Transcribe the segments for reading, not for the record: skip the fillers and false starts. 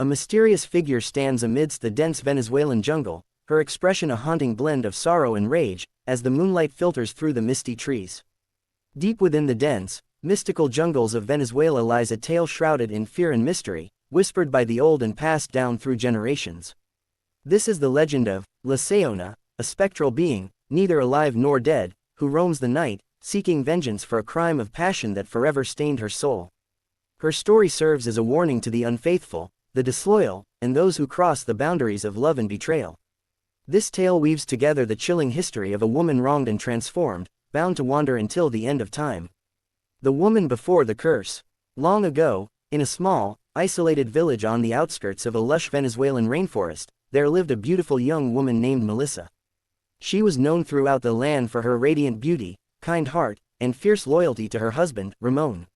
A mysterious figure stands amidst the dense Venezuelan jungle, her expression a haunting blend of sorrow and rage, as the moonlight filters through the misty trees. Deep within the dense, mystical jungles of Venezuela lies a tale shrouded in fear and mystery, whispered by the old and passed down through generations. This is the legend of La Sayona, a spectral being, neither alive nor dead, who roams the night, seeking vengeance for a crime of passion that forever stained her soul. Her story serves as a warning to the unfaithful, the disloyal, and those who cross the boundaries of love and betrayal. This tale weaves together the chilling history of a woman wronged and transformed, bound to wander until the end of time. The woman before the curse. Long ago, in a small, isolated village on the outskirts of a lush Venezuelan rainforest, there lived a beautiful young woman named Melissa. She was known throughout the land for her radiant beauty, kind heart, and fierce loyalty to her husband, Ramon.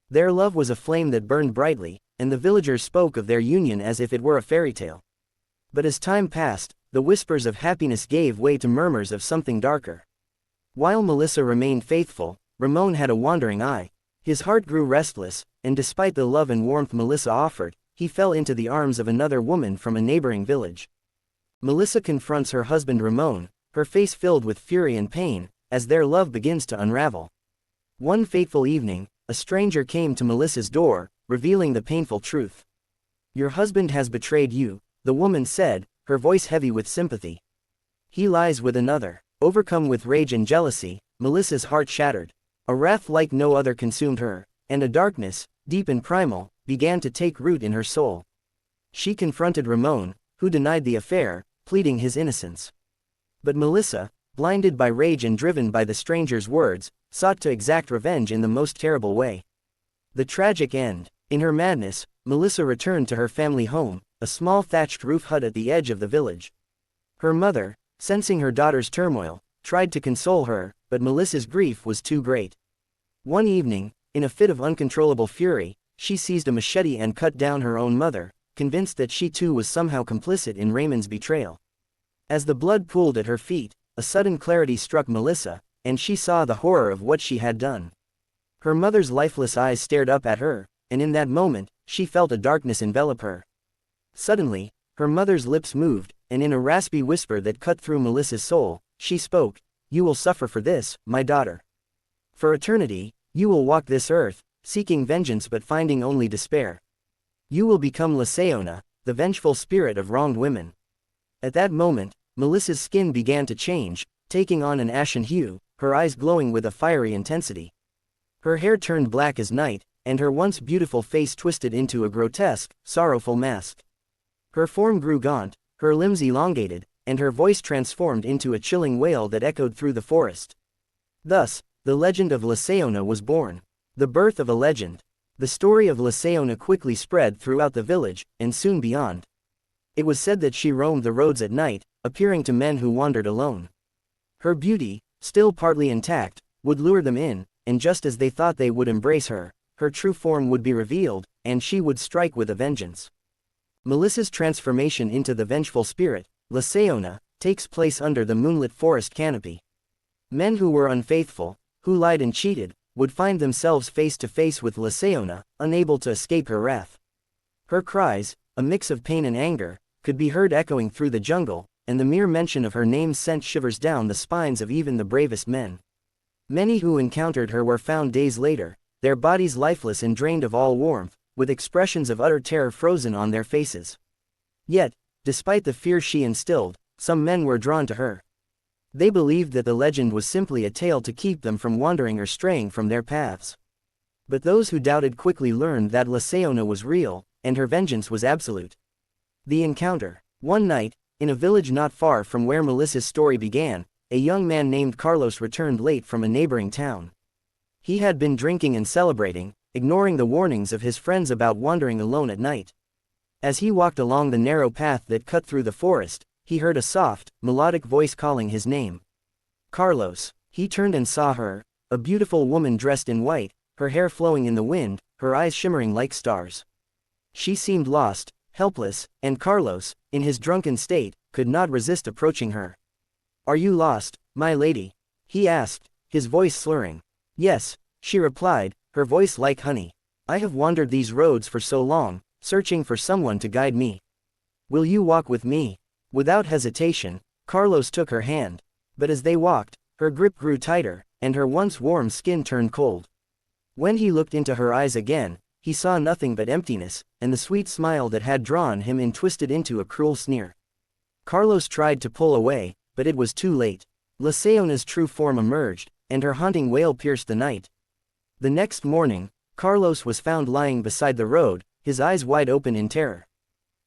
Their love was a flame that burned brightly, and the villagers spoke of their union as if it were a fairy tale. But as time passed, the whispers of happiness gave way to murmurs of something darker. While Melissa remained faithful, Ramon had a wandering eye. His heart grew restless, and despite the love and warmth Melissa offered, he fell into the arms of another woman from a neighboring village. Melissa confronts her husband Ramon, her face filled with fury and pain, as their love begins to unravel. One fateful evening, a stranger came to Melissa's door, revealing the painful truth. "Your husband has betrayed you," the woman said, her voice heavy with sympathy. "He lies with another." Overcome with rage and jealousy, Melissa's heart shattered. A wrath like no other consumed her, and a darkness, deep and primal, began to take root in her soul. She confronted Ramon, who denied the affair, pleading his innocence. But Melissa, blinded by rage and driven by the stranger's words, sought to exact revenge in the most terrible way. The tragic end. In her madness, Melissa returned to her family home, a small thatched roof hut at the edge of the village. Her mother, sensing her daughter's turmoil, tried to console her, but Melissa's grief was too great. One evening, in a fit of uncontrollable fury, she seized a machete and cut down her own mother, convinced that she too was somehow complicit in Raymond's betrayal. As the blood pooled at her feet, a sudden clarity struck Melissa, and she saw the horror of what she had done. Her mother's lifeless eyes stared up at her, and in that moment, she felt a darkness envelop her. Suddenly, her mother's lips moved, and in a raspy whisper that cut through Melissa's soul, she spoke, "You will suffer for this, my daughter. For eternity, you will walk this earth, seeking vengeance but finding only despair. You will become La Sayona, the vengeful spirit of wronged women." At that moment, Melissa's skin began to change, taking on an ashen hue, her eyes glowing with a fiery intensity. Her hair turned black as night, and her once beautiful face twisted into a grotesque, sorrowful mask. Her form grew gaunt, her limbs elongated, and her voice transformed into a chilling wail that echoed through the forest. Thus, the legend of La Sayona was born. The birth of a legend. The story of La Sayona quickly spread throughout the village, and soon beyond. It was said that she roamed the roads at night, appearing to men who wandered alone. Her beauty, still partly intact, would lure them in, and just as they thought they would embrace her, her true form would be revealed, and she would strike with a vengeance. Melissa's transformation into the vengeful spirit, La Sayona, takes place under the moonlit forest canopy. Men who were unfaithful, who lied and cheated, would find themselves face to face with La Sayona, unable to escape her wrath. Her cries, a mix of pain and anger, could be heard echoing through the jungle, and the mere mention of her name sent shivers down the spines of even the bravest men. Many who encountered her were found days later, their bodies lifeless and drained of all warmth, with expressions of utter terror frozen on their faces. Yet, despite the fear she instilled, some men were drawn to her. They believed that the legend was simply a tale to keep them from wandering or straying from their paths. But those who doubted quickly learned that La Sayona was real, and her vengeance was absolute. The encounter. One night, in a village not far from where Melissa's story began, a young man named Carlos returned late from a neighboring town. He had been drinking and celebrating, ignoring the warnings of his friends about wandering alone at night. As he walked along the narrow path that cut through the forest, he heard a soft, melodic voice calling his name. Carlos. He turned and saw her, a beautiful woman dressed in white, her hair flowing in the wind, her eyes shimmering like stars. She seemed lost, helpless, and Carlos, in his drunken state, could not resist approaching her. "Are you lost, my lady?" he asked, his voice slurring. "Yes," she replied, her voice like honey. "I have wandered these roads for so long, searching for someone to guide me. Will you walk with me? Without hesitation, Carlos took her hand. But as they walked, her grip grew tighter, and her once warm skin turned cold. When he looked into her eyes again, he saw nothing but emptiness, and the sweet smile that had drawn him in twisted into a cruel sneer. Carlos tried to pull away, but it was too late. Sayona's true form emerged, and her haunting wail pierced the night. The next morning, Carlos was found lying beside the road, his eyes wide open in terror.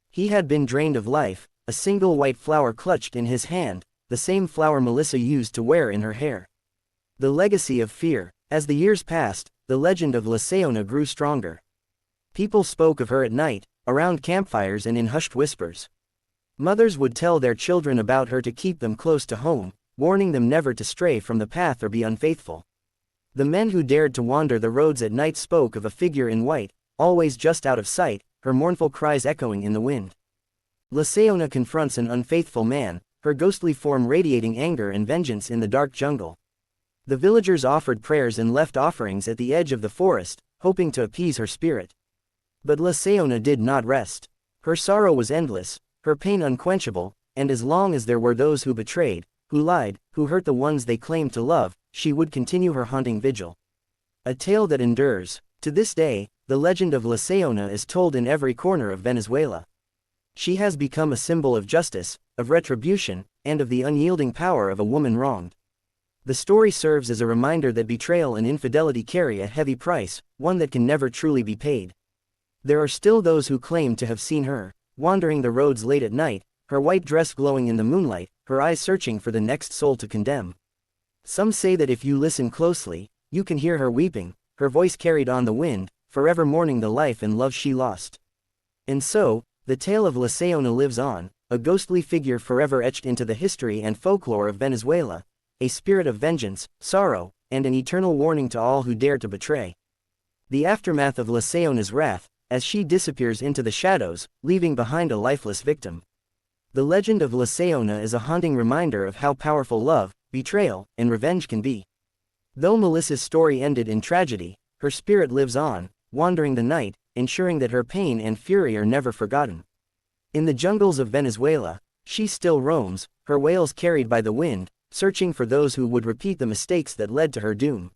He had been drained of life, a single white flower clutched in his hand, the same flower Melissa used to wear in her hair. The legacy of fear. As the years passed, the legend of Sayona grew stronger. People spoke of her at night, around campfires and in hushed whispers. Mothers would tell their children about her to keep them close to home, warning them never to stray from the path or be unfaithful. The men who dared to wander the roads at night spoke of a figure in white, always just out of sight, her mournful cries echoing in the wind. Sayona confronts an unfaithful man, her ghostly form radiating anger and vengeance in the dark jungle. The villagers offered prayers and left offerings at the edge of the forest, hoping to appease her spirit. But Sayona did not rest. Her sorrow was endless, her pain unquenchable, and as long as there were those who betrayed, who lied, who hurt the ones they claimed to love, she would continue her haunting vigil. A tale that endures. To this day, the legend of Sayona is told in every corner of Venezuela. She has become a symbol of justice, of retribution, and of the unyielding power of a woman wronged. The story serves as a reminder that betrayal and infidelity carry a heavy price, one that can never truly be paid. There are still those who claim to have seen her, wandering the roads late at night, her white dress glowing in the moonlight, her eyes searching for the next soul to condemn. Some say that if you listen closely, you can hear her weeping, her voice carried on the wind, forever mourning the life and love she lost. And so, the tale of Sayona lives on, a ghostly figure forever etched into the history and folklore of Venezuela, a spirit of vengeance, sorrow, and an eternal warning to all who dare to betray. The aftermath of Sayona's wrath, as she disappears into the shadows, leaving behind a lifeless victim. The legend of Sayona is a haunting reminder of how powerful love, betrayal, and revenge can be. Though Melissa's story ended in tragedy, her spirit lives on, wandering the night, ensuring that her pain and fury are never forgotten. In the jungles of Venezuela, she still roams, her wails carried by the wind, searching for those who would repeat the mistakes that led to her doom.